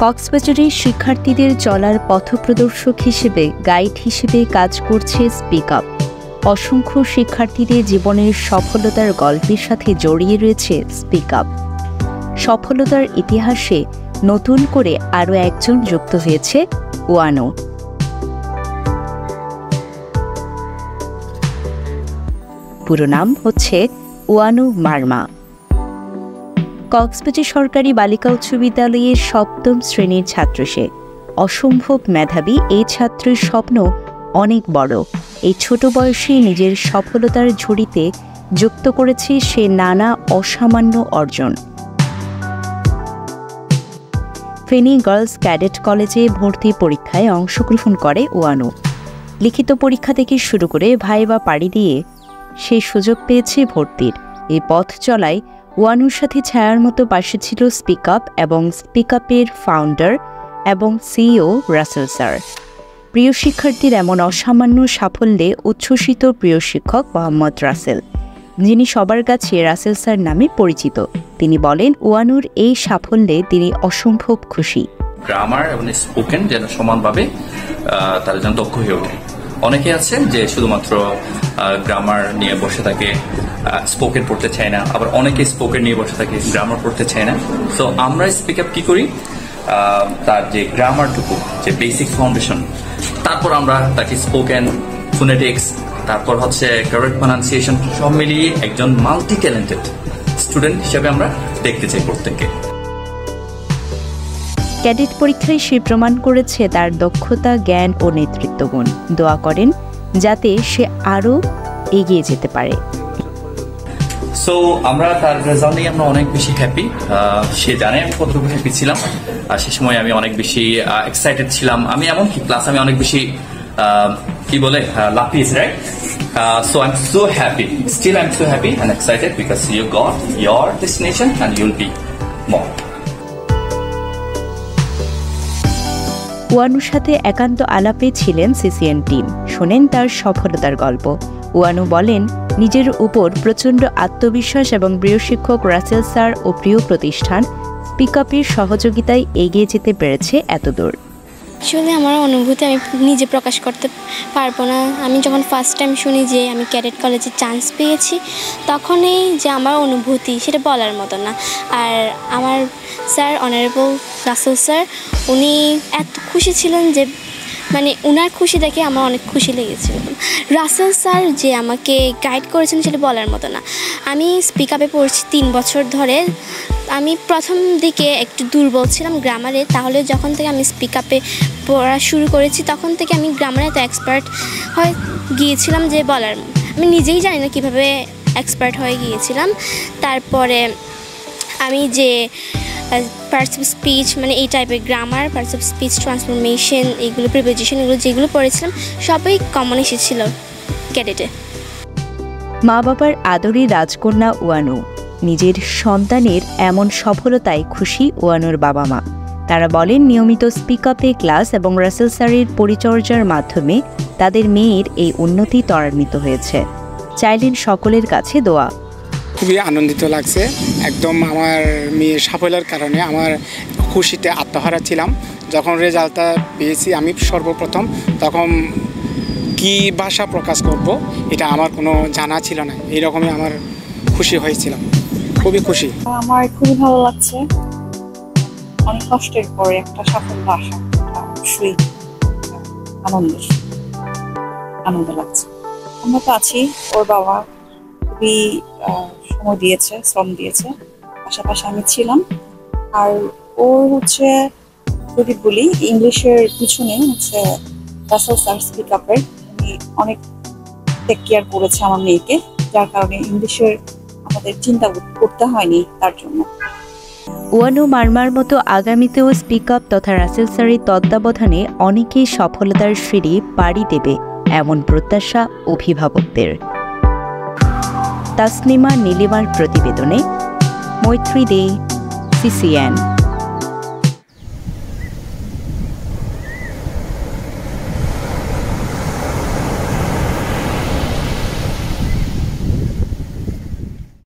কক্সবাজারে শিক্ষার্থীদের চলার পথপ্রদর্শক হিসেবে গাইড হিসেবে কাজ করছে স্পিক আপ। অসংখ্য শিক্ষার্থীদের জীবনের সফলতার গল্পের সাথে জড়িয়ে রয়েছে স্পিক আপ। সফলতার ইতিহাসে নতুন করে আরও একজন যুক্ত হয়েছে, ওয়ানু। পুরো নাম হচ্ছে ওয়ানু মারমা। কক্সবাজার সরকারি বালিকা উচ্চ বিদ্যালয়ের ৭ম শ্রেণীর ছাত্র সে। অসম্ভব মেধাবী এই ছাত্রের স্বপ্ন অনেক বড়। এই ছোট বয়সে নিজের সফলতার ঝুড়িতে যুক্ত করেছে সে নানা অসামান্য অর্জন। ফেনী গার্লস ক্যাডেট কলেজে ভর্তি পরীক্ষায় অংশগ্রহণ করে ওয়ানু। লিখিত পরীক্ষা থেকে শুরু করে ভাইবা পাড়ি দিয়ে সে সুযোগ পেয়েছে ভর্তির। এই পথ চলায় ওয়ানুর সাথে ছায়ার মতো পাশে ছিল স্পিক আপ এবং স্পিক আপের ফাউন্ডার এবং সিইও রাসেল স্যার। প্রিয় শিক্ষার্থীর এমন অসামান্য সাফল্যে উচ্ছ্বসিত প্রিয় শিক্ষক মোহাম্মদ রাসেল, যিনি সবার কাছে রাসেল স্যার নামে পরিচিত। তিনি বলেন, ওয়ানুর এই সাফল্যে তিনি অসম্ভব খুশি। গ্রামার এবং স্পোকেন যেন সমানভাবে তারা যেন দক্ষ হয়ে ওঠে। অনেকে আছে যে শুধুমাত্র গ্রামার নিয়ে বসে থাকে, স্পোকেন পড়তে চায় না, আবার অনেকে স্পোকেন নিয়ে বসে থাকে, গ্রামার পড়তে চায় না। তো আমরা স্পিক আপ কি করি, তার যে গ্রামারটুকু, যে বেসিক ফাউন্ডেশন, তারপর আমরা তাকে স্পোকেন, ফোনেটিক্স, তারপর হচ্ছে কারেক্ট প্রনাউন্সিয়েশন সব মিলিয়ে একজন মাল্টি ট্যালেন্টেড স্টুডেন্ট হিসেবে আমরা দেখতে চাই প্রত্যেককে। ক্যাডেট পরীক্ষায় সে প্রমাণ করেছে তার দক্ষতা, জ্ঞান ও নেতৃত্বগুণ। দোয়া করেন যাতে সে আরও এগিয়ে যেতে পারে। সো আমরা তার রেজাল্ট নিয়ে আমরা অনেক বেশি হ্যাপি। সে জানে আমি কতটুকু হ্যাপি ছিলাম, আর সে সময় আমি অনেক বেশি এক্সাইটেড ছিলাম। আমি এমনকি ক্লাস আমি অনেক বেশি কি বলে লাফিয়েছি, right? So I'm so happy. Still I'm so happy and excited because you got your destination and you'll be more. ওয়ানুর সাথে একান্ত আলাপে ছিলেন সিসিএন টিম। শোনেন তার সফলতার গল্প। ওয়ানু বলেন, নিজের উপর প্রচণ্ড আত্মবিশ্বাস এবং প্রিয় শিক্ষক রাসেল স্যার ও প্রিয় প্রতিষ্ঠান স্পিক আপের সহযোগিতায় এগিয়ে যেতে পেরেছে এতদূর। আসলে আমার অনুভূতি আমি নিজে প্রকাশ করতে পারবো না। আমি যখন ফার্স্ট টাইম শুনি যে আমি ক্যাডেট কলেজে চান্স পেয়েছি, তখনই যে আমার অনুভূতি সেটা বলার মতো না। আর আমার স্যার, অনারেবল রাসেল স্যার, উনি এত খুশি ছিলেন যে মানে ওনার খুশি দেখে আমার অনেক খুশি লেগেছিল। রাসেল স্যার যে আমাকে গাইড করেছেন সেটা বলার মতো না। আমি স্পিক আপে পড়ছি 3 বছর ধরে। আমি প্রথম দিকে একটু দুর্বল ছিলাম গ্রামারে, তাহলে যখন থেকে আমি স্পিক আপে পড়া শুরু করেছি তখন থেকে আমি গ্রামারে এত এক্সপার্ট হয়ে গিয়েছিলাম যে বলার, আমি নিজেই জানি না কীভাবে এক্সপার্ট হয়ে গিয়েছিলাম। তারপরে আমি যে পার্টস অফ স্পিচ, মানে এই টাইপের grammar, parts of speech, transformation, এগুলো প্রিপোজিশন, এগুলো যেগুলো পড়েছিলাম সবই কমন এসেছিল ক্যাডেটে। মা বাবার আদরের রাজকন্যা ওয়ানু। নিজের সন্তানের এমন সফলতায় খুশি ওয়ানুর বাবা মা। তারা বলেন, নিয়মিত স্পিক আপে ক্লাস এবং রাসেল স্যারের পরিচর্যার মাধ্যমে তাদের মেয়ের এই উন্নতি ত্বরান্বিত হয়েছে। চাইলেন সকলের কাছে দোয়া। খুবই আনন্দিত লাগছে। একদম আমার মেয়ের সাফল্যের কারণে আমার খুশিতে আত্মহারা ছিলাম। যখন রেজাল্টটা পেয়েছি আমি সর্বপ্রথম, তখন কি ভাষা প্রকাশ করব এটা আমার কোনো জানা ছিল না। এইরকমই আমার খুশি হয়েছিলাম, খুবই খুশি। আমার খুবই ভালো লাগছে। অনেক কষ্টের পরে একটা সাফল্য আসা অবশ্যই আনন্দ লাগছে। আমরা তো আছি, ওর বাবা খুবই সময় দিয়েছে, শ্রম দিয়েছে, পাশাপাশি আমি ছিলাম। আর ওর হচ্ছে যদি বলি, ইংলিশের পিছনে হচ্ছে রাসেল স্যার স্পিক আপের উনি অনেক টেক কেয়ার করেছে আমার মেয়েকে, যার কারণে ইংলিশের আমাদের চিন্তা করতে হয়নি তার জন্য। ওয়ানু মারমার মতো আগামীতেও স্পিক আপ তথা রাসেল স্যারের তত্ত্বাবধানে অনেকেই সফলতার সিঁড়ি পাড়ি দেবে, এমন প্রত্যাশা অভিভাবকদের। তাসনিমা নীলিমার প্রতিবেদনে, মৈত্রী দে, সিসিএন।